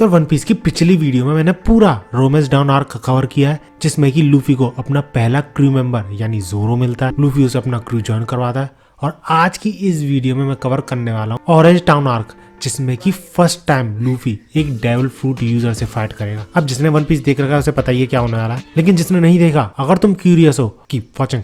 तो one piece की पिछली वीडियो में मैंने पूरा रोमेंस डाउन आर्क कवर किया है, जिसमें कि लूफी को अपना पहला क्रू मेंबर यानी जोरो मिलता है। लूफी उसे अपना क्रू ज्वाइन करवाता है और आज की इस वीडियो में मैं कवर करने वाला हूँ ऑरेंज टाउन आर्क, जिसमें कि फर्स्ट टाइम लूफी एक डेविल फ्रूट यूजर से फाइट करेगा। अब जिसने वन पीस देख रखा है उसे पता ही है क्या होने वाला है, लेकिन जिसने नहीं देखा, अगर तुम क्यूरियस हो, कीप वाचिंग।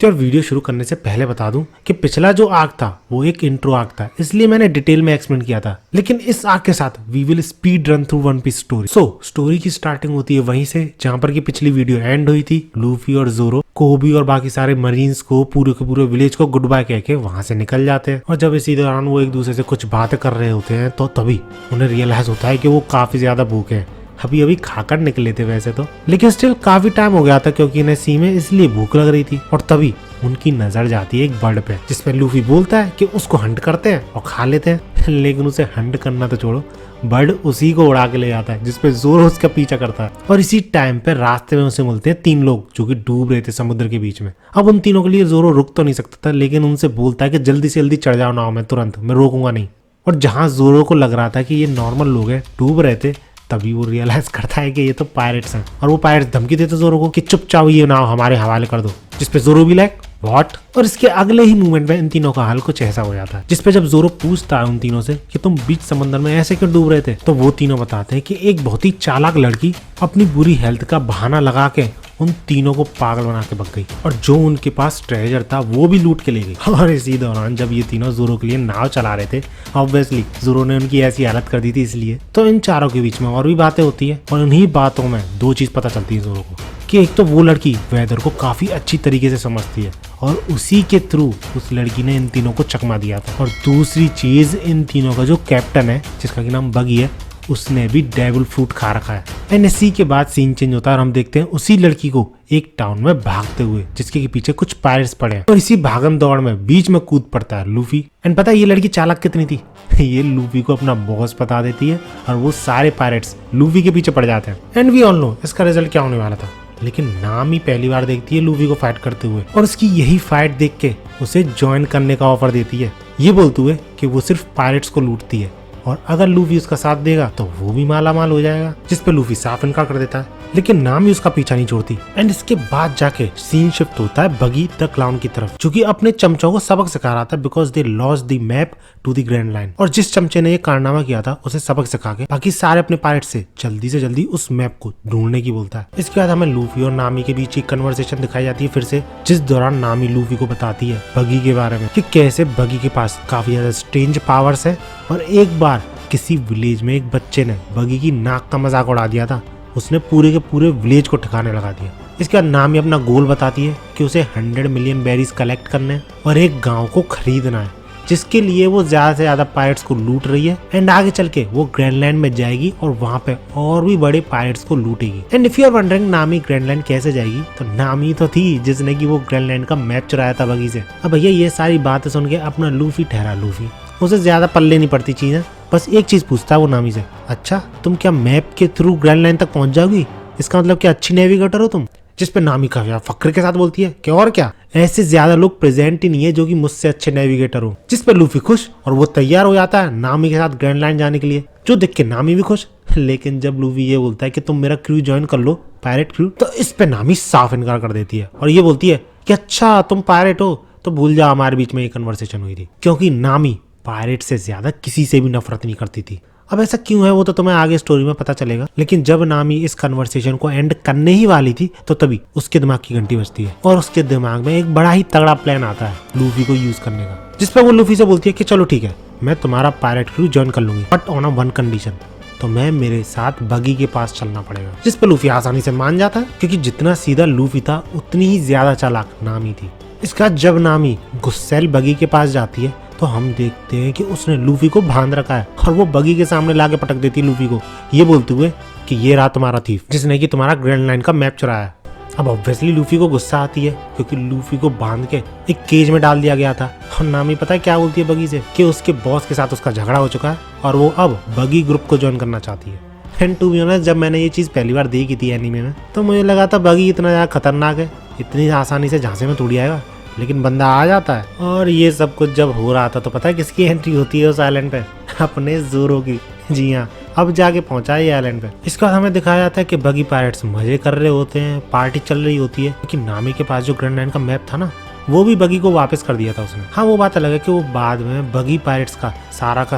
और वीडियो शुरू करने से पहले बता दूं कि पिछला जो आर्क था वो एक इंट्रो आर्क था, इसलिए मैंने डिटेल में एक्सप्लेन किया था। लेकिन इस आर्क के साथ we will speed run through One Piece story. Story की स्टार्टिंग होती है वहीं से जहां पर की पिछली वीडियो एंड हुई थी। लूफी और जोरो कोबी और बाकी सारे मरीन्स को पूरे के पूरे विलेज को गुड बाय कह के वहां से निकल जाते हैं। और जब इसी दौरान वो एक दूसरे से कुछ बातें कर रहे होते हैं तो तभी उन्हें रियलाइज होता है कि वो काफी ज्यादा भूखे हैं। अभी खाकर निकले थे वैसे तो, लेकिन स्टिल काफी टाइम हो गया था क्योंकि इन्हें सी में इसलिए भूख लग रही थी। और तभी उनकी नजर जाती है एक बर्ड पे, जिसमें लूफी बोलता है कि उसको हंट करते हैं और खा लेते हैं। लेकिन उसे हंट करना तो छोड़ो, बर्ड उसी को उड़ा के ले जाता है, जिसपे जोरो उसका पीछा करता है। और इसी टाइम पे रास्ते में उसे मिलते हैं तीन लोग जो कि डूब रहे थे समुद्र के बीच में। अब उन तीनों के लिए जोरो रुक तो नहीं सकता था, लेकिन उनसे बोलता है कि जल्दी से जल्दी चढ़ जाओ नाव में तुरंत, मैं रोकूंगा नहीं। और जहां जोरो को लग रहा था कि ये नॉर्मल लोग हैं, डूब रहे थे, तभी वो रियलाइज करता है कि ये तो पायरेट्स हैं। और वो पायरेट्स धमकी देते जोरो को कि चुपचाप ये नाव हमारे हवाले कर दो, जिसपे जोरो भी लाइक व्हाट। और इसके अगले ही मूवमेंट में इन तीनों का हाल कुछ ऐसा हो जाता है, जिसपे जब जोरो पूछता है उन तीनों से कि तुम बीच समंदर में ऐसे क्यों डूब रहे थे, तो वो तीनों बताते हैं कि एक बहुत ही चालाक लड़की अपनी बुरी हेल्थ का बहाना लगा के उन तीनों को पागल बना के भग गई और जो उनके पास ट्रेजर था वो भी लूट के ले गई। और इसी दौरान जब ये तीनों जोरो के लिए नाव चला रहे थे, ऑब्वियसली जोरो ने उनकी ऐसी हालत कर दी थी, इसलिए तो इन चारों के बीच में और भी बातें होती है। और उन्हीं बातों में दो चीज पता चलती है जोरो को, कि एक तो वो लड़की वेदर को काफी अच्छी तरीके से समझती है और उसी के थ्रू उस लड़की ने इन तीनों को चकमा दिया था। और दूसरी चीज, इन तीनों का जो कैप्टन है जिसका कि नाम बगी है, उसने भी डेविल फ्रूट खा रखा है। एंड इसी के बाद सीन चेंज होता है और हम देखते हैं उसी लड़की को एक टाउन में भागते हुए, जिसके पीछे कुछ पायरेट्स पड़े हैं। और इसी भागम दौड़ में बीच में कूद पड़ता है लूफी। एंड पता है ये लड़की चालाक कितनी थी? ये लूफी को अपना बॉस बता देती है और वो सारे पायरेट्स लूफी के पीछे पड़ जाते हैं। एंड वी ऑल नो इसका रिजल्ट क्या होने वाला था। लेकिन नामी पहली बार देखती है लूफी को फाइट करते हुए और उसकी यही फाइट देख के उसे ज्वाइन करने का ऑफर देती है, ये बोलते हुए कि वो सिर्फ पायरेट्स को लूटती है और अगर लूफी उसका साथ देगा तो वो भी माला माल हो जाएगा, जिसपे लूफी साफ इनकार कर देता है। लेकिन नामी उसका पीछा नहीं छोड़ती। एंड इसके बाद जाके सीन शिफ्ट होता है बगी द क्लाउन की तरफ, जो कि अपने चमचों को सबक सिखा रहा था because they lost the map to the Grand Line. और जिस चमचे ने ये कारनामा किया था उसे सबक सिखा के बाकी सारे अपने पायरेट से जल्दी उस मैप को ढूंढने की बोलता है। इसके बाद हमें लूफी और नामी के बीच एक कन्वर्सेशन दिखाई जाती है फिर से, जिस दौरान नामी लूफी को बताती है बगी के बारे में कि कैसे बगी के पास काफी ज्यादा स्ट्रेंज पावर्स है। और एक बार किसी विलेज में एक बच्चे ने बगी की नाक का मजाक उड़ा दिया था, उसने पूरे के पूरे विलेज को ठिकाने लगा दिया। इसके बाद नामी अपना गोल बताती है कि उसे 100 मिलियन बेरीज कलेक्ट करने हैं और एक गांव को खरीदना है, जिसके लिए वो ज्यादा से ज्यादा पायरेट्स को लूट रही है। एंड आगे चल के वो ग्रैंडलैंड में जाएगी और वहां पे और भी बड़े पायरेट्स को लूटेगी। And if you are wondering Nami ग्रैंडलैंड कैसे जाएगी, तो नामी तो थी जिसने की वो ग्रैंडलैंड का मैप चुराया था बगी से। अब भैया ये सारी बातें सुन के अपना लूफी ठहरा लूफी, उसे ज्यादा पल्ले नहीं पड़ती चीजें, बस एक चीज पूछता है वो नामी से, अच्छा तुम क्या मैप के थ्रू ग्रैंड लाइन तक पहुंच जाओगी? इसका मतलब क्या अच्छी नेविगेटर हो तुम? जिसपे नामी का फक्र के साथ बोलती है कि और क्या, ऐसे ज्यादा लोग प्रेजेंट ही नहीं है जो कि मुझसे अच्छे नेविगेटर हो। जिसपे लूफी खुश और वो तैयार हो जाता है नामी के साथ ग्रैंड लाइन जाने के लिए, जो देख के नामी भी खुश। लेकिन जब लूफी ये बोलता है कि तुम मेरा क्रू ज्वाइन कर लो, पायरेट क्रू, तो इस पे नामी साफ इनकार कर देती है और ये बोलती है कि अच्छा तुम पायरेट हो तो भूल जाओ हमारे बीच में ये कन्वर्सेशन हुई थी। क्योंकि नामी पायरेट से ज्यादा किसी से भी नफरत नहीं करती थी। अब ऐसा क्यों है वो तो तुम्हें आगे स्टोरी में पता चलेगा। लेकिन जब नामी इस कन्वर्सेशन को एंड करने ही वाली थी तो तभी उसके दिमाग की घंटी बजती है और उसके दिमाग में एक बड़ा ही तगड़ा प्लान आता है लूफी को यूज करने का, जिसपे वो लूफी से बोलती है कि चलो ठीक है, मैं तुम्हारा पायरेट क्रू ज्वाइन कर लूंगी, बट ऑन वन कंडीशन, तो मैं मेरे साथ बगी के पास चलना पड़ेगा। जिसपे लूफी आसानी से मान जाता है क्योंकि जितना सीधा लूफी था उतनी ही ज्यादा चालाक नामी थी। इसका जब नामी गुस्सैल बगी के पास जाती है तो हम देखते हैं कि उसने लूफी को बांध रखा है और वो बगी के सामने लाके पटक देती है लूफी को, ये बोलते हुए कि ये रहा तुम्हारा थीफ जिसने कि तुम्हारा ग्रैंड लाइन का मैप चुराया है। अब ऑब्वियसली लूफी को गुस्सा आती है क्योंकि लूफी को बांध के एक केज में डाल दिया गया था। और नामी पता है क्या बोलती है बगी से, कि उसके बॉस के साथ उसका झगड़ा हो चुका है और वो अब बगी ग्रुप को ज्वाइन करना चाहती है। एंड टू बी ऑनेस्ट, जब मैंने ये चीज पहली बार देखी थी एनीमे में तो मुझे लगा था बगी इतना ज्यादा खतरनाक है, इतनी आसानी से झांसे में थोड़ी आएगा। लेकिन बंदा आ जाता है। और ये सब कुछ जब हो रहा था तो पता है किसकी एंट्री होती है उस आइलैंड पे? अपने ज़ोरो की। जी हाँ, अब जाके पहुंचा है ये आइलैंड पे। इसके बाद हमें दिखाया जाता है कि बगी पायरेट्स मजे कर रहे होते हैं, पार्टी चल रही होती है, क्योंकि नामी के पास जो ग्रैंड लाइन का मैप था ना, वो भी बगी को वापस कर दिया था उसने। हाँ, वो बात अलग है कि वो बाद में बगी पायरेट्स का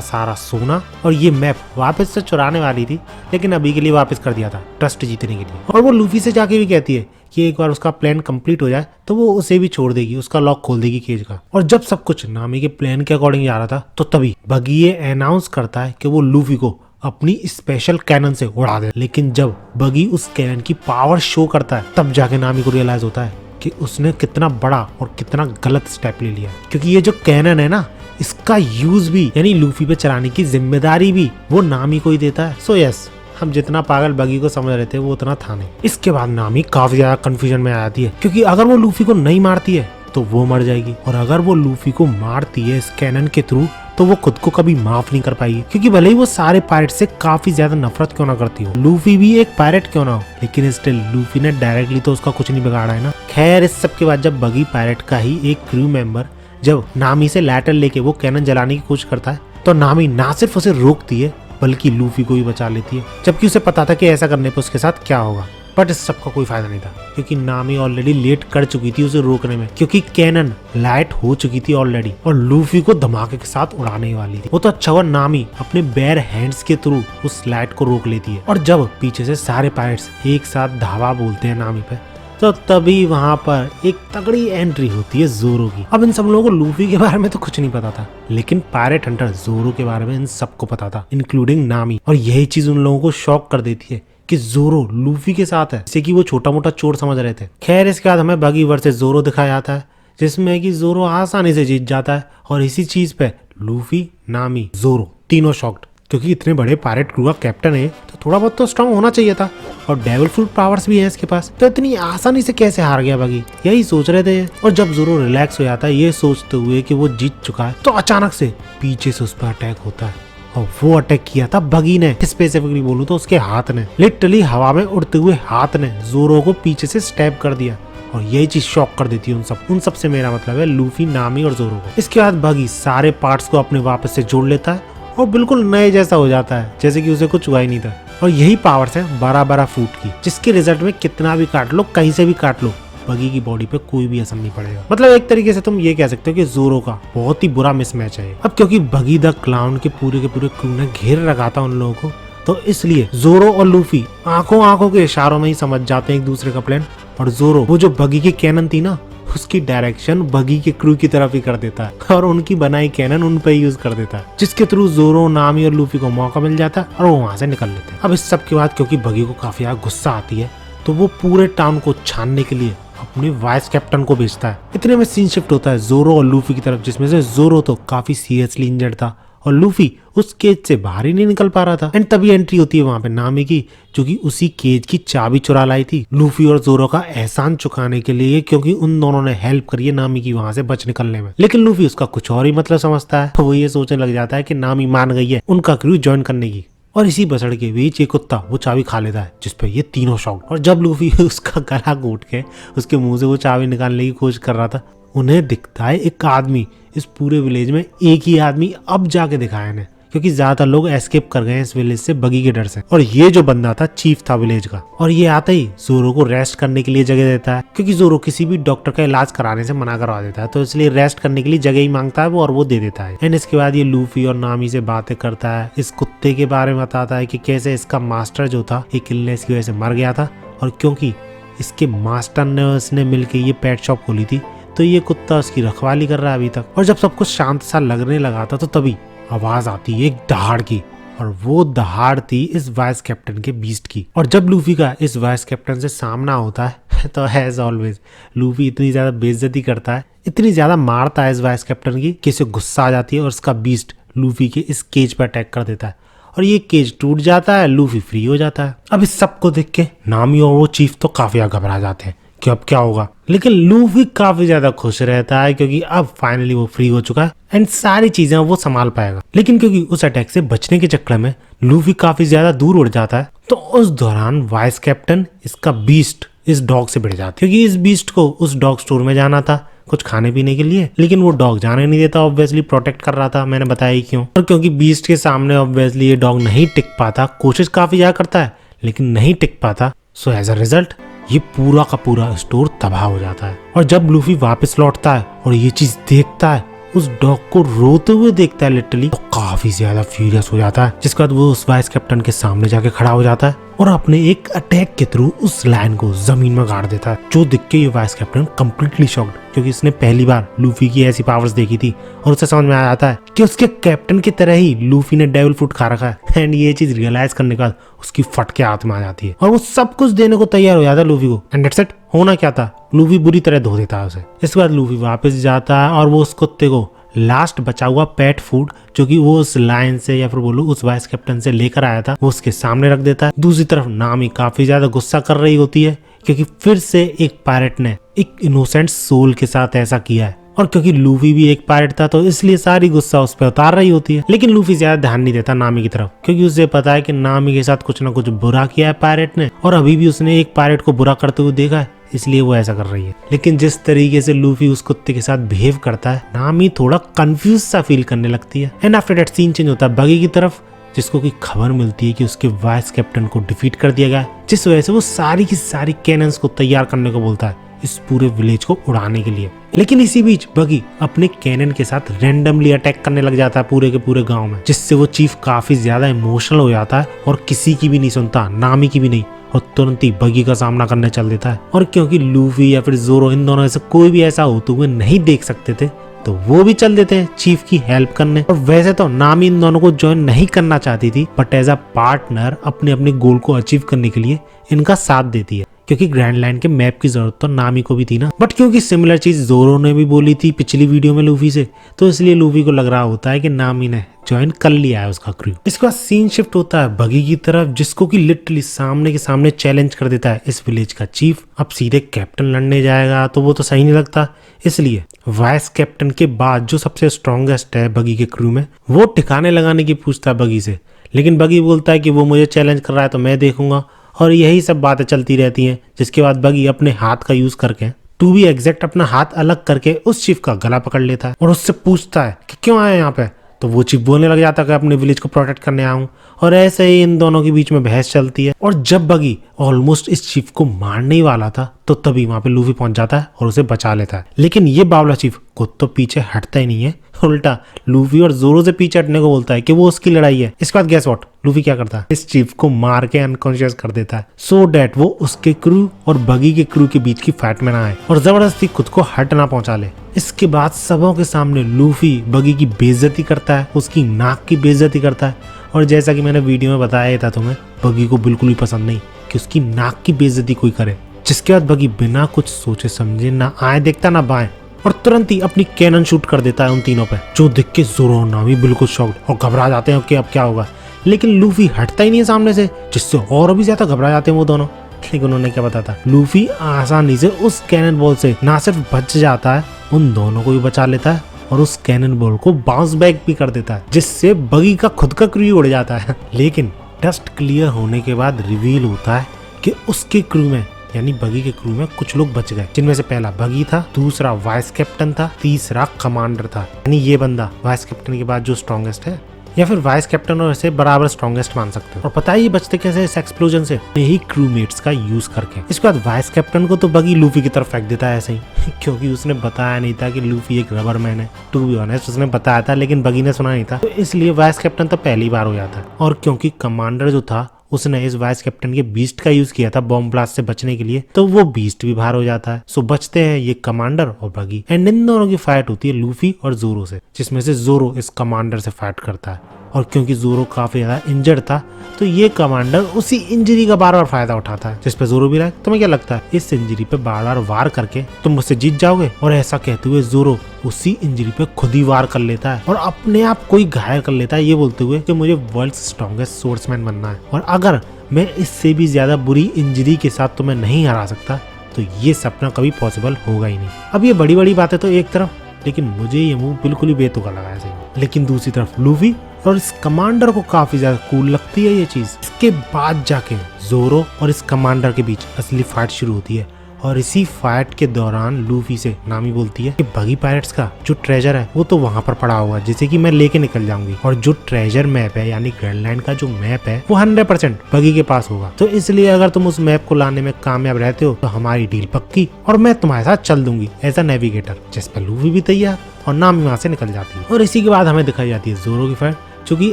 सारा सोना और ये मैप वापस से चुराने वाली थी, लेकिन अभी के लिए वापस कर दिया था ट्रस्ट जीतने के लिए। और वो लूफी से जाके भी कहती है कि एक बार उसका प्लान कंप्लीट हो जाए तो वो उसे भी छोड़ देगी, उसका लॉक खोल देगी केज का। और जब सब कुछ नामी के प्लान के अकॉर्डिंग जा रहा था तो तभी बगी ये अनाउंस करता है कि वो लूफी को अपनी स्पेशल कैनन से उड़ा दे। लेकिन जब बगी उस कैनन की पावर शो करता है तब जाके नामी को रियलाइज होता है कि उसने कितना बड़ा और कितना गलत स्टेप ले लिया, क्योंकि ये जो कैनन है ना, इसका यूज भी यानी लूफी पे चलाने की जिम्मेदारी भी वो नामी को ही देता है। सो यस, हम जितना पागल बगी को समझ रहे थे वो उतना था नहीं। इसके बाद नामी काफी ज्यादा कंफ्यूजन में आ जाती है, क्योंकि अगर वो लूफी को नहीं मारती है तो वो मर जाएगी, और अगर वो लूफी को मारती है इस कैनन के थ्रू तो वो खुद को कभी माफ नहीं कर पाएगी, क्योंकि भले ही वो सारे पायरेट से काफी ज्यादा नफरत क्यों ना करती हो, लूफी भी एक पायरेट क्यों ना हो, लेकिन स्टिल लूफी ने डायरेक्टली तो उसका कुछ नहीं बिगाड़ा है ना। खैर, इस सब के बाद जब बगी पायरेट का ही एक क्रू मेंबर जब नामी से लैटर लेके वो कैनन जलाने की कोशिश करता है तो नामी ना सिर्फ उसे रोकती है बल्कि लूफी को भी बचा लेती है, जबकि उसे पता था कि ऐसा करने पर उसके साथ क्या होगा। बट इस सब का कोई फायदा नहीं था, क्योंकि नामी ऑलरेडी लेट कर चुकी थी उसे रोकने में, क्योंकि कैनन लाइट हो चुकी थी ऑलरेडी और लूफी को धमाके के साथ उड़ाने वाली थी। वो तो अच्छा हुआ नामी अपने बेयर हैंड्स के थ्रू उस लाइट को रोक लेती है। और जब पीछे से सारे पायरेट्स एक साथ धावा बोलते हैं नामी पे, तो तभी वहां पर एक तगड़ी एंट्री होती है ज़ोरो की। अब इन सब लोगों को लूफी के बारे में तो कुछ नहीं पता था, लेकिन पायरेट हंटर ज़ोरो के बारे में इन सबको पता था, इंक्लूडिंग नामी। और यही चीज उन लोगों को शॉक कर देती है कि ज़ोरो लूफी के साथ है, जैसे कि वो छोटा मोटा चोर समझ रहे थे। खैर, इसके बाद हमें बगी वर्सेस ज़ोरो दिखाया जाता है, जिसमें कि ज़ोरो आसानी से जीत जाता है। और इसी चीज पे लूफी, नामी, ज़ोरो तीनों शॉक्ड, क्योंकि इतने बड़े पायरेट क्रू का कैप्टन है तो थोड़ा बहुत तो स्ट्रांग होना चाहिए था, और डेविल फ्रूट पावर्स भी है इसके पास, तो इतनी आसानी से कैसे हार गया बगी, यही सोच रहे थे। और जब ज़ोरो रिलैक्स हो जाता है ये सोचते हुए कि वो जीत चुका है, तो अचानक से पीछे से उस पर अटैक होता है, और वो अटैक किया था बगी ने, स्पेसिफिकली बोलूं तो उसके हाथ ने, लिटरली हवा में उड़ते हुए हाथ ने ज़ोरो को पीछे से स्टैब कर दिया। और यही चीज शॉक कर देती है उन सब से मेरा मतलब है लूफी, नामी और ज़ोरो को। इसके बाद बगी सारे पार्ट्स को अपने वापस से जोड़ लेता है और बिल्कुल नए जैसा हो जाता है, जैसे कि उसे कुछ हुआ ही नहीं था। और यही पावर्स है 12-12 फुट की, जिसके रिजल्ट में कितना भी काट लो, कहीं से भी काट लो, बगी की बॉडी पे कोई भी असर नहीं पड़ेगा। मतलब एक तरीके से तुम ये कह सकते हो कि ज़ोरो का बहुत ही बुरा मिसमैच है। अब क्योंकि बगी द क्लाउन के पूरे क्रू ने घेर रखा था उन लोगों को, तो इसलिए ज़ोरो और लूफी आंखों के इशारों में ही समझ जाते हैं एक दूसरे का प्लान। और ज़ोरो वो जो बगी की कैनन थी ना, उसकी डायरेक्शन बगी के क्रू की तरफ ही कर देता है और उनकी बनाई कैनन उन पे यूज कर देता है, जिसके थ्रू ज़ोरो, नामी और लूफी को मौका मिल जाता है और वो वहां से निकल लेते हैं। अब इस सब के बाद क्योंकि बगी को काफी ज्यादा गुस्सा आती है, तो वो पूरे टाउन को छानने के लिए अपने वाइस कैप्टन को भेजता है। इतने में सीन शिफ्ट होता है ज़ोरो और लूफी की तरफ, जिसमें से ज़ोरो तो काफी सीरियसली इंजर्ड था और लूफी उस केज से बाहर ही नहीं निकल पा रहा था। एंड तभी एंट्री होती है वहां पे नामी की, जो कि उसी केज की चाबी चुरा लाई थी लूफी और ज़ोरो का एहसान चुकाने के लिए, क्योंकि उन दोनों ने हेल्प करी है नामी की वहां से बच निकलने में। लेकिन लूफी उसका कुछ और ही मतलब समझता है, वो ये सोचने लग जाता है कि नामी मान गई है उनका क्रू ज्वाइन करने की। और इसी बसड़ के बीच एक कुत्ता वो चाबी खा लेता है, जिसपे ये तीनों शॉक्ड। और जब लूफी उसका गला घोट के उसके मुंह से वो चाबी निकालने की कोशिश कर रहा था, उन्हें दिखता है एक आदमी। इस पूरे विलेज में एक ही आदमी अब जाके दिखाया इन्हें, क्योंकि ज्यादातर लोग एस्केप कर गए इस विलेज से बगी के डर से। और ये जो बंदा था चीफ था विलेज का, और ये आते ही ज़ोरो को रेस्ट करने के लिए जगह देता है, क्योंकि ज़ोरो किसी भी डॉक्टर का इलाज कराने से मना करवा देता है, तो इसलिए रेस्ट करने के लिए जगह ही मांगता है वो, और वो दे देता है। एंड इसके बाद ये लूफी और नामी से बातें करता है, इस कुत्ते के बारे में बताता है कि कैसे इसका मास्टर जो था एक इलनेस की वजह से मर गया था, और क्योंकि इसके मास्टर ने उसने मिलकर ये पेट शॉप खोली थी, तो ये कुत्ता उसकी रखवाली कर रहा है अभी तक। और जब सब कुछ शांत सा लगने लगा था, तो तभी आवाज आती है एक दहाड़ की, और वो दहाड़ थी इस वाइस कैप्टन के बीस्ट की। और जब लूफी का इस वाइस कैप्टन से सामना होता है तो एज ऑलवेज लूफी इतनी ज्यादा बेइज्जती करता है, इतनी ज्यादा मारता है इस वाइस कैप्टन की कि इसे गुस्सा आ जाती है और उसका बीस्ट लूफी के इस केज पर अटैक कर देता है, और ये केज टूट जाता है, लूफी फ्री हो जाता है। अब इस सब को देख के नामी और वो चीफ तो काफी घबरा जाते हैं कि अब क्या होगा, लेकिन लूफी काफी ज्यादा खुश रहता है क्योंकि अब फाइनली वो फ्री हो चुका है एंड सारी चीजें वो संभाल पाएगा। लेकिन क्योंकि उस अटैक से बचने के चक्कर में लूफी काफी ज्यादा दूर उड़ जाता है, तो उस दौरान वाइस कैप्टन इसका बीस्ट इस डॉग से भिड़ जाता है, क्योंकि इस बीस्ट को उस डॉग स्टोर में जाना था कुछ खाने पीने के लिए, लेकिन वो डॉग जाने नहीं देता, ऑब्वियसली प्रोटेक्ट कर रहा था, मैंने बताया ही क्यों। और क्योंकि बीस्ट के सामने ऑब्वियसली ये डॉग नहीं टिक पाता, कोशिश काफी ज्यादा करता है लेकिन नहीं टिक पाता, सो एज अ रिजल्ट ये पूरा का पूरा स्टोर तबाह हो जाता है। और जब लूफी वापस लौटता है और ये चीज देखता है, उस डॉग को रोते हुए देखता है लिटरली, तो काफी ज्यादा फ्यूरियस हो जाता है। जिसके बाद वो उस वाइस कैप्टन के सामने जाके खड़ा हो जाता है और अपने एक अटैक के थ्रू उस लायन को जमीन में गाड़ देता है। जो देख के ये वाइस कैप्टन कंप्लीटली शॉक्ड, क्योंकि इसने पहली बार लूफी की ऐसी पावर्स देखी थी और उसे समझ में आ जाता है कि उसके कैप्टन की तरह ही लूफी ने डेविल फूड खा रखा है। एंड ये चीज रियलाइज करने के बाद उसकी फट के हाथ में आ जाती है और वो सब कुछ देने को तैयार हो जाता है लूफी को। एंड दैट्स इट, होना क्या था, लूफी बुरी तरह धो देता है उसे। इसके बाद लूफी वापस जाता है और वो उस कुत्ते को लास्ट बचा हुआ पेट फूड जो कि वो उस लायन से या फिर बोलो उस वाइस कैप्टन से लेकर आया था, वो उसके सामने रख देता है। दूसरी तरफ नामी काफी ज्यादा गुस्सा कर रही होती है क्योंकि फिर से एक पायरेट ने एक इनोसेंट सोल के साथ ऐसा किया है, और क्योंकि लूफी भी एक पायरेट था तो इसलिए सारी गुस्सा उस पर उतार रही होती है। लेकिन लूफी ज्यादा ध्यान नहीं देता नामी की तरफ, क्योंकि उसे पता है कि नामी के साथ कुछ ना कुछ बुरा किया है पायरेट ने, और अभी भी उसने एक पायरेट को बुरा करते हुए देखा है, इसलिए वो ऐसा कर रही है। लेकिन जिस तरीके से लूफी उस कुत्ते के साथ बिहेव करता है, नामी थोड़ा कंफ्यूज सा फील करने लगती है। And after that scene change होता है बगी की तरफ, जिसको की खबर मिलती है कि उसके वाइस कैप्टन को डिफीट कर दिया गया, जिस वजह से वो सारी की सारी कैनन्स को तैयार करने को बोलता है इस पूरे विलेज को उड़ाने के लिए। लेकिन इसी बीच बगी अपने कैनन के साथ रैंडमली अटैक करने लग जाता है पूरे के पूरे गांव में, जिससे वो चीफ काफी ज्यादा इमोशनल हो जाता है और किसी की भी नहीं सुनता, नामी की भी नहीं, और तुरंत ही बगी का सामना करने चल देता है। और क्योंकि लूफी या फिर जोरो इन दोनों में से कोई भी ऐसा होते हुए नहीं देख सकते थे, तो वो भी चल देते हैं चीफ की हेल्प करने। और वैसे तो नामी इन दोनों को ज्वाइन नहीं करना चाहती थी, बट एज अ पार्टनर अपने अपने गोल को अचीव करने के लिए इनका साथ देती है, क्योंकि ग्रैंड लाइन के मैप की जरूरत तो नामी को भी थी ना। बट क्योंकि सिमिलर चीज जोरो ने भी बोली थी पिछली वीडियो में लूफी से, तो इसलिए लूफी को लग रहा होता है कि नामी ने ज्वाइन कर लिया है उसका क्रू। इसके बाद सीन शिफ्ट होता है बगी की तरफ, जिसको कि लिटरली सामने के सामने चैलेंज कर देता है इस विलेज का चीफ। अब सीधे कैप्टन लड़ने जाएगा तो वो तो सही नहीं लगता, इसलिए वाइस कैप्टन के बाद जो सबसे स्ट्रॉन्गेस्ट है बगी के क्रू में, वो ठिकाने लगाने की पूछता है बगी से। लेकिन बगी बोलता है कि वो मुझे चैलेंज कर रहा है तो मैं देखूंगा, और यही सब बातें चलती रहती हैं। जिसके बाद बगी अपने हाथ का यूज करके, टू बी एग्जैक्ट अपना हाथ अलग करके उस चीफ का गला पकड़ लेता है और उससे पूछता है कि क्यों आया यहाँ पे। तो वो चीफ बोलने लग जाता है कि अपने विलेज को प्रोटेक्ट करने आया हूँ, और ऐसे ही इन दोनों के बीच में बहस चलती है। और जब बगी ऑलमोस्ट इस चीफ को मारने ही वाला था, तो तभी वहां पे लूफी पहुंच जाता है और उसे बचा लेता है। लेकिन ये बावला चीफ खुद तो पीछे हटता ही नहीं है, उल्टा लूफी और जोरो से पीछे हटने को बोलता है कि वो उसकी लड़ाई है। इसके बाद गैस व्हाट, लूफी क्या करता है, इस चीफ को मार के अनकॉन्शियस कर देता है, सो डैट वो उसके क्रू और बगी के क्रू के बीच की फाइट में ना आए और जबरदस्ती खुद को हट ना पहुंचा ले। इसके बाद सबों के सामने लूफी बगी की बेइज्जती करता है, उसकी नाक की बेइज्जती करता है। और जैसा कि मैंने वीडियो में बताया था तुम्हें, बगी को बिल्कुल भी पसंद नहीं कि उसकी नाक की बेइज्जती कोई करे। जिसके बाद बगी बिना कुछ सोचे समझे ना आए देखता ना बाएं, और तुरंत ही अपनी कैनन शूट कर देता है उन तीनों पे, जो देख के जोरो और नामी बिल्कुल शॉक्ड और घबरा जाते हैं कि अब क्या होगा। लेकिन लूफी हटता ही नहीं है सामने से, जिससे और भी ज्यादा घबरा जाते हैं वो दोनों। लेकिन उन्होंने क्या बताया था, लूफी आसानी से उस कैनन बॉल से ना सिर्फ बच जाता है, उन दोनों को भी बचा लेता है और उस कैनन बॉल को बाउंस बैक भी कर देता है, जिससे बगी का खुद का क्रू उड़ जाता है। लेकिन डस्ट क्लियर होने के बाद रिवील होता है कि उसके क्रू में यानी बगी के क्रू में कुछ लोग बच गए, जिनमें से पहला बगी था, दूसरा वाइस कैप्टन था, तीसरा कमांडर था। यानी ये बंदा वाइस कैप्टन के बाद जो स्ट्रॉन्गेस्ट है, या फिर वाइस कैप्टन और इसे बराबर स्ट्रॉन्गेस्ट मान सकते हो। और पता है ये बचते कैसे इस एक्सप्लोजन से, यही क्रूमेट्स का यूज करके। इसके बाद वाइस कैप्टन को तो बगी लूफी की तरफ फेंक देता है ऐसे ही क्योंकि उसने बताया नहीं था कि लूफी एक रबर मैन है। टू बी ऑनेस्ट उसने बताया था लेकिन बगी ने सुना नहीं था, तो इसलिए वाइस कैप्टन तो पहली बार हो जाता है। और क्योंकि कमांडर जो था उसने इस वाइस कैप्टन के बीस्ट का यूज किया था बॉम्ब ब्लास्ट से बचने के लिए, तो वो बीस्ट भी बाहर हो जाता है। सो बचते हैं ये कमांडर और बगी, एंड इन दोनों की फाइट होती है लूफी और जोरो से, जिसमें से जोरो इस कमांडर से फाइट करता है। और क्योंकि जोरो काफी ज्यादा इंजर्ड था, तो ये कमांडर उसी इंजरी का बार बार फायदा उठाता है, जिस पे जोरो भी रहा है। तुम्हें क्या लगता है इस इंजरी पे बार बार वार करके तुम मुझसे जीत जाओगे? और ऐसा कहते हुए जोरो उसी इंजरी पे खुद ही वार कर लेता है और अपने आप को ही घायल कर लेता है, ये बोलते हुए कि मुझे वर्ल्ड स्ट्रॉन्गेस्ट सोर्समैन बनना है, और अगर मैं इससे भी ज्यादा बुरी इंजरी के साथ तुम्हें नहीं हरा सकता तो ये सपना कभी पॉसिबल होगा ही नहीं। अब ये बड़ी बड़ी बातें तो एक तरफ, लेकिन मुझे ये मूव बिल्कुल ही बेतुका लगा ऐसे ही। लेकिन दूसरी तरफ लूफी और इस कमांडर को काफी ज्यादा कूल लगती है ये चीज। इसके बाद जाके जोरो और इस कमांडर के बीच असली फाइट शुरू होती है, और इसी फाइट के दौरान लूफी से नामी बोलती है कि बगी पायरेट्स का जो ट्रेजर है वो तो वहाँ पर पड़ा हुआ है जिसे कि मैं लेके निकल जाऊंगी, और जो ट्रेजर मैप है यानी ग्रैंडलैंड का जो मैप है वो 100% बगी के पास होगा। तो इसलिए अगर तुम उस मैप को लाने में कामयाब रहते हो तो हमारी डील पक्की और मैं तुम्हारे साथ चल दूंगी एज अ नेविगेटर। जिस पर लूफी भी तैयार और नामी वहाँ से निकल जाती है। और इसी के बाद हमें दिखाई जाती है जोरो की फाइट, जो कि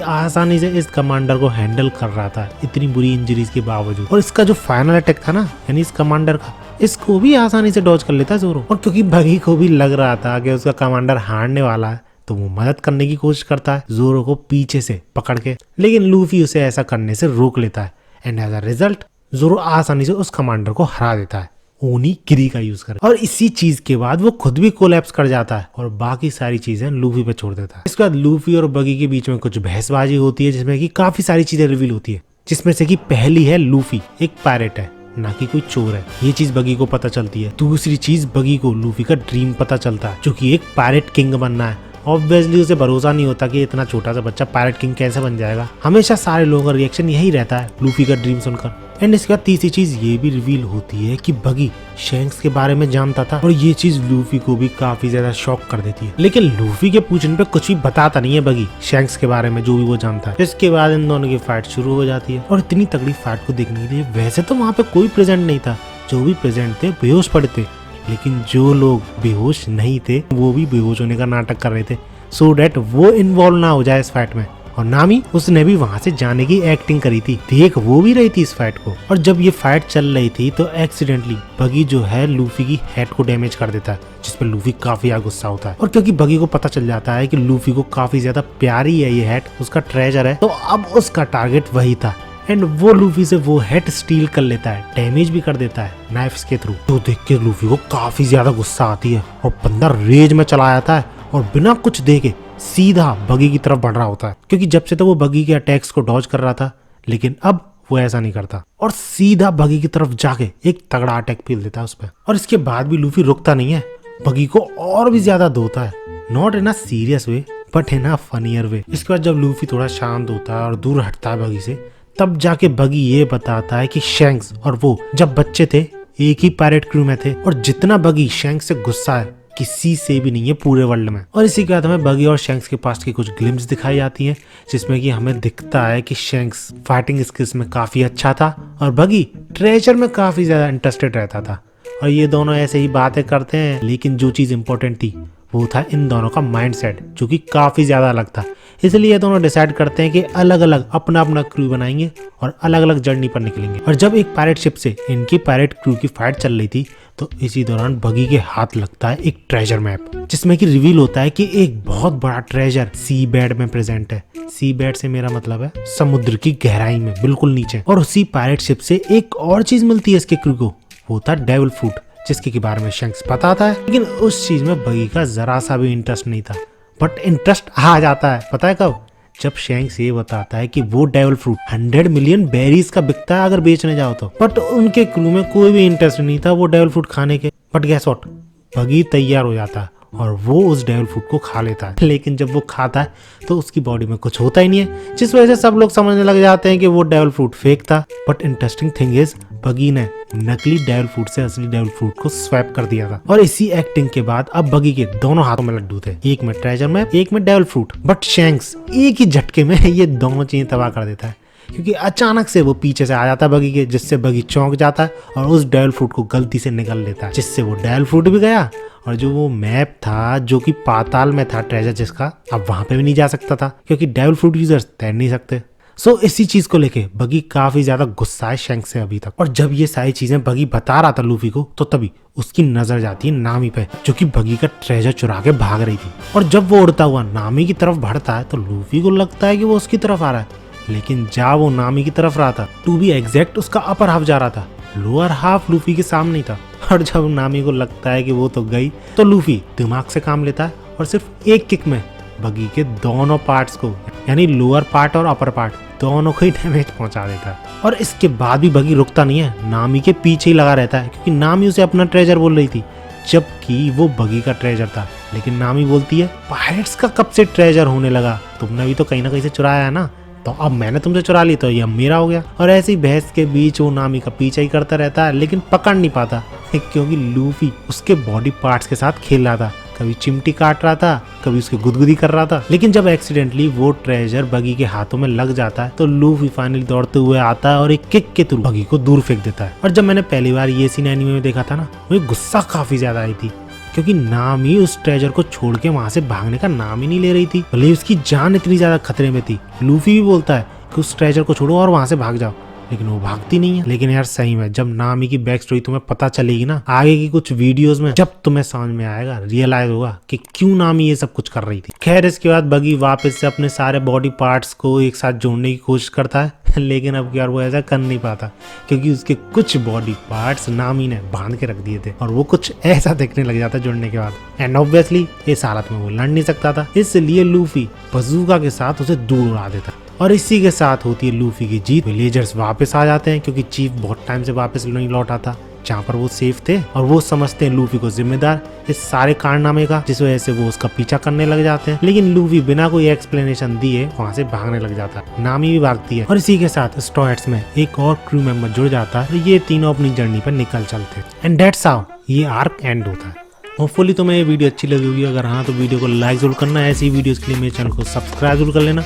आसानी से इस कमांडर को हैंडल कर रहा था इतनी बुरी इंजरीज के बावजूद। और इसका जो फाइनल अटैक था ना यानी इस कमांडर का, इसको भी आसानी से डॉज कर लेता है जोरो। और क्योंकि बगी को भी लग रहा था कि उसका कमांडर हारने वाला है तो वो मदद करने की कोशिश करता है जोरो को पीछे से पकड़ के, लेकिन लूफी उसे ऐसा करने से रोक लेता है एंड एज अ रिजल्ट जोरो आसानी से उस कमांडर को हरा देता है ओनी गिरी का यूज कर। और इसी चीज के बाद वो खुद भी कोलैप्स कर जाता है और बाकी सारी चीजें लूफी पे छोड़ देता है। इसके बाद लूफी और बगी के बीच में कुछ बहसबाजी होती है जिसमें कि काफी सारी चीजें रिवील होती है, जिसमें से कि पहली है लूफी एक पायरेट है ना कि कोई चोर है। ये चीज बगी को पता चलती है। दूसरी चीज बगी को लूफी का ड्रीम पता चलता है जो कि एक पायरेट किंग बनना है। ऑब्वियसली उसे भरोसा नहीं होता कि इतना छोटा सा बच्चा पायरेट किंग कैसे बन जाएगा। हमेशा सारे लोगों का रिएक्शन यही रहता है लूफी का ड्रीम सुनकर। एंड इसके बाद तीसरी चीज ये भी रिवील होती है कि बगी शैंक्स के बारे में जानता था और ये चीज लूफी को भी काफी ज्यादा शॉक कर देती है। लेकिन लूफी के पूछने पे कुछ भी बताता नहीं है बगी शैंक्स के बारे में जो भी वो जानता है। इसके बाद इन दोनों की फाइट शुरू हो जाती है और इतनी तगड़ी फाइट को देखने के लिए वैसे तो वहाँ पे कोई प्रेजेंट नहीं था, जो भी प्रेजेंट थे बेहोश पड़े थे, लेकिन जो लोग बेहोश नहीं थे वो भी बेहोश होने का नाटक कर रहे थे सो डैट वो इन्वॉल्व ना हो जाए इस फाइट में। और नामी उसने भी वहां से जाने की एक्टिंग करी थी, देख वो भी रही थी इस फाइट को। और जब ये फाइट चल रही थी तो एक्सीडेंटली बगी जो है लूफी की हेड को डैमेज कर देता है, जिस पर लूफी काफी ज्यादा गुस्सा होता है। और क्योंकि बगी को पता चल जाता है कि लूफी को काफी ज्यादा प्यारी है ये हेड, उसका ट्रेजर है, तो अब उसका टारगेट वही था एंड वो लूफी से वो हेड स्टील कर लेता है, डैमेज भी कर देता है नाइफ्स के थ्रू। तो देख के लूफी को काफी ज्यादा गुस्सा आती है और बंदा रेज में चला जाता है और बिना कुछ देखे सीधा बगी की तरफ बढ़ रहा होता है, क्योंकि जब से तो वो बगी के अटैक्स को डॉज कर रहा था लेकिन अब वो ऐसा नहीं करता और सीधा बगी की तरफ जाके एक तगड़ा अटैक फील देता है उस पर। और इसके बाद भी लूफी रुकता नहीं है, बगी को और भी ज्यादा धोता है, not in a serious way but in a funnier way. इसके बाद जब लूफी थोड़ा शांत होता है और दूर हटता है बगी से, तब जाके बगी ये बताता है कि शैंक्स और वो जब बच्चे थे एक ही पायरेट क्रू में थे और जितना बगी शैंक्स से गुस्सा है किसी से भी नहीं है पूरे वर्ल्ड में। और इसी के बाद हमें बगी और शैंक्स के पास की कुछ ग्लिम्स दिखाई जाती हैं जिसमें कि हमें दिखता है कि शैंक्स फाइटिंग स्किल्स में काफी अच्छा था और बगी ट्रेजर में काफी ज्यादा इंटरेस्टेड रहता था। और ये दोनों ऐसे ही बातें करते हैं, लेकिन जो चीज इंपॉर्टेंट थी वो था इन दोनों का माइंडसेट जो कि काफी ज्यादा अलग था। इसलिए ये दोनों डिसाइड करते हैं कि अलग अलग अपना अपना क्रू बनाएंगे और अलग अलग जर्नी पर निकलेंगे। और जब एक पायरेट शिप से इनकी पायरेट क्रू की फाइट चल रही थी तो इसी दौरान बगी के हाथ लगता है एक ट्रेजर मैप, जिसमें कि रिवील होता है कि एक बहुत बड़ा ट्रेजर सी बेड में प्रेजेंट है। सी बेड से मेरा मतलब है समुद्र की गहराई में बिल्कुल नीचे। और उसी पायरेट शिप से एक और चीज मिलती है इसके क्रू को, वो था डेविल फ्रूट, जिसके बारे में शैंक्स पता था, लेकिन उस चीज में बगी का जरा सा भी इंटरेस्ट नहीं था। बट इंटरेस्ट आ जाता है, पता है कब? जब शैंक्स ये बताता है कि वो डेविल फ्रूट 100 मिलियन बेरीज का बिकता है अगर बेचने जाओ तो। बट उनके क्रू में कोई भी इंटरेस्ट नहीं था वो डेविल फ्रूट खाने के। बट गैस व्हाट, बगी तैयार हो जाता है और वो उस डेविल फ्रूट को खा लेता है। लेकिन जब वो खाता है तो उसकी बॉडी में कुछ होता ही नहीं है, जिस वजह से सब लोग समझने लग जाते हैं कि वो डेविल फ्रूट फेक था। बट इंटरेस्टिंग थिंग इज बगी ने नकली डेविल फ्रूट से असली डेविल फ्रूट को स्वैप कर दिया था। और इसी एक्टिंग के बाद अब बगी के दोनों हाथों में लड्डू थे, एक में ट्रेजर मैप, एक में डेविल फ्रूट। बट शैंक्स एक ही झटके में ये दोनों चीजें तबाह कर देता है, क्योंकि अचानक से वो पीछे से आ जाता है बगी के, जिससे बगी चौंक जाता है और उस डेविल फ्रूट को गलती से निगल लेता है, जिससे वो डेविल फ्रूट भी गया और जो वो मैप था जो कि पाताल में था ट्रेजर जिसका, अब वहां पे भी नहीं जा सकता था क्योंकि डेविल फ्रूट यूजर्स तैर नहीं सकते। सो इसी चीज को लेके बगी काफी ज्यादा गुस्सा है शैंक्स से अभी तक। और जब ये सारी चीजें बगी बता रहा था लूफी को, तो तभी उसकी नजर जाती है नामी पे, जो कि बगी का ट्रेजर चुरा के भाग रही थी। और जब वो उड़ता हुआ नामी की तरफ बढ़ता है तो लूफी को लगता है कि वो उसकी तरफ आ रहा है, लेकिन जहाँ वो नामी की तरफ रहा था टू बी एग्जैक्ट उसका अपर हाफ जा रहा था, लोअर हाफ लूफी के सामने ही था। और जब नामी को लगता है कि वो तो गई तो लूफी दिमाग से काम लेता है और सिर्फ एक किक में बगी के दोनों पार्ट्स को, यानी लोअर पार्ट और अपर पार्ट दोनों को ही डैमेज पहुंचा देता है। और इसके बाद भी बगी रुकता नहीं है, नामी के पीछे ही लगा रहता है, क्योंकि नामी उसे अपना ट्रेजर बोल रही थी जबकि वो बगी का ट्रेजर था। लेकिन नामी बोलती है पायरेट्स का कब से ट्रेजर होने लगा, तुमने भी तो कहीं ना कहीं से चुराया है ना, तो अब मैंने तुमसे चुरा ली तो ये अब मेरा हो गया। और ऐसी बहस के बीच वो नामी का पीछा ही करता रहता है लेकिन पकड़ नहीं पाता। क्योंकि लूफी उसके बॉडी पार्ट्स के साथ खेल रहा था, कभी चिमटी काट रहा था, कभी उसके गुदगुदी कर रहा था। लेकिन जब एक्सीडेंटली वो ट्रेजर बगी के हाथों में लग जाता है तो लूफी फाइनली दौड़ते हुए आता है और एक किक के थ्रू बगी को दूर फेंक देता है। और जब मैंने पहली बार ये सीन एनीमे में देखा था ना, मुझे गुस्सा काफी ज्यादा आई थी, क्योंकि नामी उस ट्रेजर को छोड़ के वहां से भागने का नाम ही नहीं ले रही थी, भले उसकी जान इतनी ज्यादा खतरे में थी। लूफी भी बोलता है कि उस ट्रेजर को छोड़ो और वहां से भाग जाओ, लेकिन वो भागती नहीं है। लेकिन यार सही में जब नामी की बैक स्टोरी तुम्हें पता चलेगी ना आगे की कुछ वीडियोस में, जब तुम्हें समझ में आएगा, रियलाइज होगा कि क्यों नामी ये सब कुछ कर रही थी। खैर इसके बाद बगी वापस से अपने सारे बॉडी पार्ट्स को एक साथ जोड़ने की कोशिश करता है, लेकिन अब यार वो ऐसा कर नहीं पाता, क्योंकि उसके कुछ बॉडी पार्ट्स नामी ने बांध के रख दिए थे और वो कुछ ऐसा दिखने लग जाता जुड़ने के बाद। एंड ऑब्वियसली इस हालत में वो लड़ नहीं सकता था, इसलिए लूफी बजूका के साथ उसे दूर उड़ा देता। और इसी के साथ होती है लूफी की जीत। विलेजर्स वापस आ जाते हैं, क्योंकि चीफ बहुत टाइम से वापस नहीं लौटा था जहाँ पर वो सेफ थे, और वो समझते हैं लूफी को जिम्मेदार इस सारे कारनामे का, जिस वजह से वो उसका पीछा करने लग जाते हैं। लेकिन लूफी बिना कोई एक्सप्लेनेशन दिए वहाँ से भागने लग जाता है, नामी भी भागती है, और इसी के साथ स्ट्रॉ हैट्स में एक और क्रू मेंबर जुड़ जाता है। ये तीनों अपनी जर्नी पर निकल चलते हैं एंड दैट्स हाउ ये आर्क एंड होता है। होपफुली तुम्हें ये वीडियो अच्छी लगी होगी, अगर हाँ तो वीडियो को लाइक जरूर करना, ऐसी वीडियोस के लिए मेरे चैनल को सब्सक्राइब जरूर कर लेना।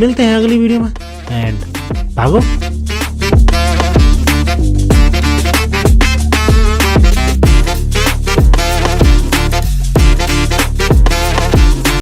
मिलते हैं अगली वीडियो में एंड भागो।